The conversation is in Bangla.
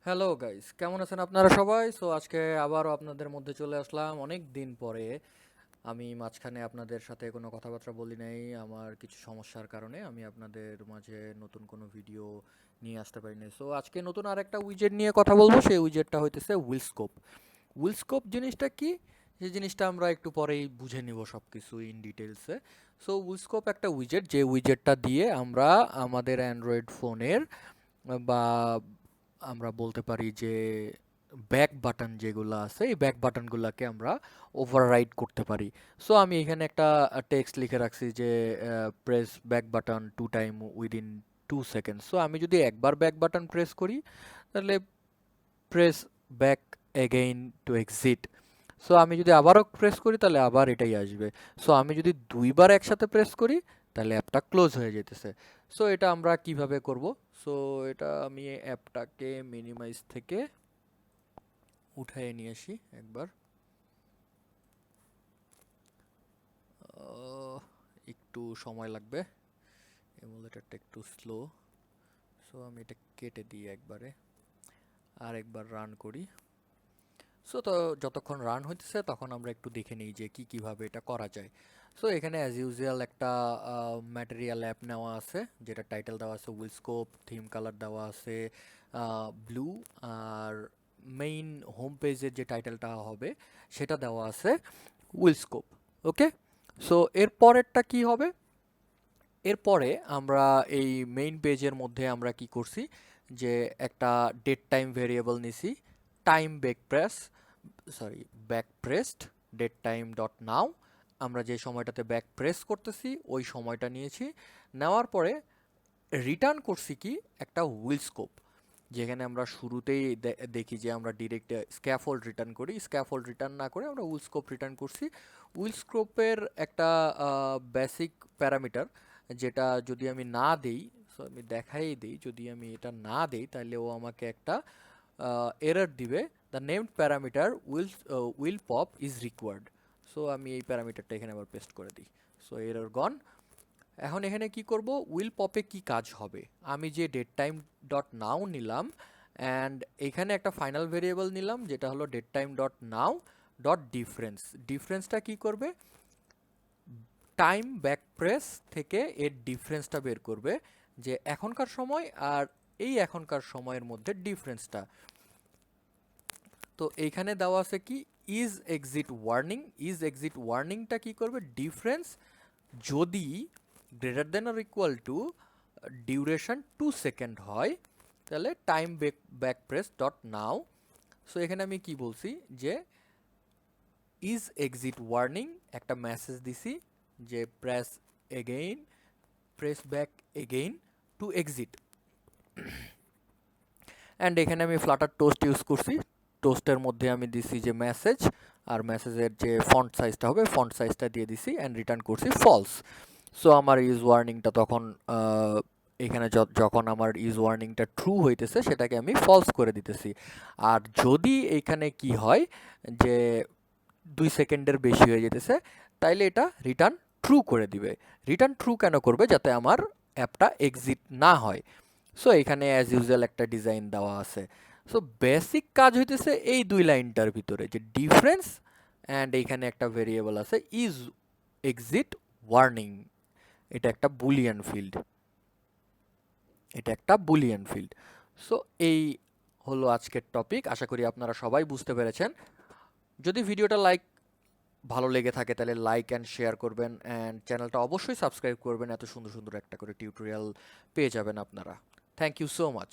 হ্যালো গাইস, কেমন আছেন আপনারা সবাই? সো আজকে আবারও আপনাদের মধ্যে চলে আসলাম অনেক দিন পরে। আমি মাঝখানে আপনাদের সাথে কোনো কথাবার্তা বলি নাই আমার কিছু সমস্যার কারণে। আমি আপনাদের মাঝে নতুন কোনো ভিডিও নিয়ে আসতে পারিনি। সো আজকে নতুন আরেকটা উইজেট নিয়ে কথা বলবো। সেই উইজেটটা হইতেছে উইলস্কোপ। উইলস্কোপ জিনিসটা কি? সেই জিনিসটা আমরা একটু পরেই বুঝে নিব সব কিছু ইন ডিটেলসে। সো উইলস্কোপ একটা উইজেট, যে উইজেটটা দিয়ে আমরা আমাদের অ্যান্ড্রয়েড ফোনের বা আমরা বলতে পারি যে ব্যাক বাটন যেগুলো আছে এই ব্যাক বাটনগুলোকে আমরা ওভাররাইড করতে পারি। সো আমি এখানে একটা টেক্সট লিখে রাখছি যে press back button 2 time within 2 seconds. So আমি যদি একবার ব্যাক বাটন প্রেস করি তাহলে press back again to exit. So আমি যদি আবারও প্রেস করি তাহলে আবার এটাই আসবে। সো আমি যদি দুইবার একসাথে প্রেস করি তাহলে অ্যাপটা ক্লোজ হয়ে যেতেছে। সো এটা আমরা কিভাবে করব? সো এটা আমি অ্যাপটাকে মিনিমাইজ থেকে উঠায় নিয়ে আসি একবার। একটু সময় লাগবে, এমুলেটরটা একটু স্লো। সো আমি এটা কেটে দিই একবারে, আর একবার রান করি। সো তো যতক্ষণ রান হইতেছে তখন আমরা একটু দেখে নিই যে কিভাবে এটা করা যায়। সো এখানে অ্যাজ ইউজুয়াল একটা ম্যাটেরিয়াল অ্যাপ নেওয়া আছে, যেটা টাইটেল দেওয়া আছে উইলস্কোপ, থিম কালার দেওয়া আছে ব্লু, আর মেইন হোম পেজের যে টাইটেলটা হবে সেটা দেওয়া আছে উইলস্কোপ। ওকে, সো এর পরেরটা কি হবে? এরপরে আমরা এই মেইন পেজের মধ্যে আমরা কি করছি যে একটা ডেট টাইম ভেরিয়েবল নিছি, time back pressed date time dot now. আমরা যে সময়টাতে ব্যাক প্রেস করতেছি ওই সময়টা নিয়েছি। নেওয়ার পরে রিটার্ন করছি কি একটা হুইলস্কোপ, যেখানে আমরা শুরুতেই দেখি যে আমরা ডিরেক্ট স্ক্যাফোল্ড রিটার্ন করি, স্ক্যাফোল্ড রিটার্ন না করে আমরা হুইলস্কোপ রিটার্ন করছি। হুইলস্কোপের একটা বেসিক প্যারামিটার, যেটা যদি আমি না দেই, সো আমি দেখাই দিই, যদি আমি এটা না দেই তাহলে ও আমাকে একটা এরর দিবে, the named parameter will pop is required. So আমি এই প্যারামিটারটা এখানে আবার পেস্ট করে দিই। সো এরর গন। এখন এখানে কি করব, উইল পপে কি কাজ হবে? আমি যে ডেট টাইম ডট নাও নিলাম অ্যান্ড এখানে একটা ফাইনাল ভেরিয়েবল নিলাম যেটা হলো date time dot now dot difference. ডিফারেন্সটা কি করবে? টাইম ব্যাক প্রেস থেকে এর ডিফারেন্সটা বের করবে, যে এখনকার সময় আর এই এখনকার সময়ের মধ্যে ডিফারেন্সটা। তো এইখানে দেওয়া আছে কি is exit warning. Is exit ওয়ার্নিংটা কি করবে? ডিফারেন্স যদি greater than or equal to duration 2 second হয় তাহলে time back press dot now. So এখানে আমি কি বলছি যে ইজ এক্সিট ওয়ার্নিং একটা মেসেজ দিছি যে press back again to exit. And এখানে আমি ফ্লাটার টোস্ট ইউজ করছি। টোস্টের মধ্যে আমি দিছি যে মেসেজ, আর মেসেজের যে ফন্ট সাইজটা হবে ফন্ট সাইজটা দিয়ে দিছি অ্যান্ড রিটার্ন করছি ফলস। সো আমার ইউজ ওয়ার্নিংটা তখন এখানে যখন আমার ইউজ ওয়ার্নিংটা ট্রু হইতেছে সেটাকে আমি ফলস করে দিতেছি। আর যদি এইখানে কি হয় যে 2 সেকেন্ডের বেশি হয়ে যেতেছে তাইলে এটা রিটার্ন ট্রু করে দিবে। রিটার্ন ট্রু কেন করবে? যাতে আমার অ্যাপটা এক্সিট না হয়। সো এখানে অ্যাজ ইউজুয়াল একটা ডিজাইন দেওয়া আছে। সো বেসিক কাজ হইতেছে এই দুই লাইনটার ভিতরে, যে ডিফারেন্স অ্যান্ড এইখানে একটা ভেরিয়েবল আছে ইজ এক্সিট ওয়ার্নিং। এটা একটা বুলিয়ান ফিল্ড, এটা একটা বুলিয়ান ফিল্ড। সো এই হলো আজকের টপিক। আশা করি আপনারা সবাই বুঝতে পেরেছেন। যদি ভিডিওটা ভালো লেগে থাকে তাহলে লাইক অ্যান্ড শেয়ার করবেন, অ্যান্ড চ্যানেলটা অবশ্যই সাবস্ক্রাইব করবেন। এত সুন্দর সুন্দর একটা করে টিউটোরিয়াল পেয়ে যাবেন আপনারা। Thank you so much.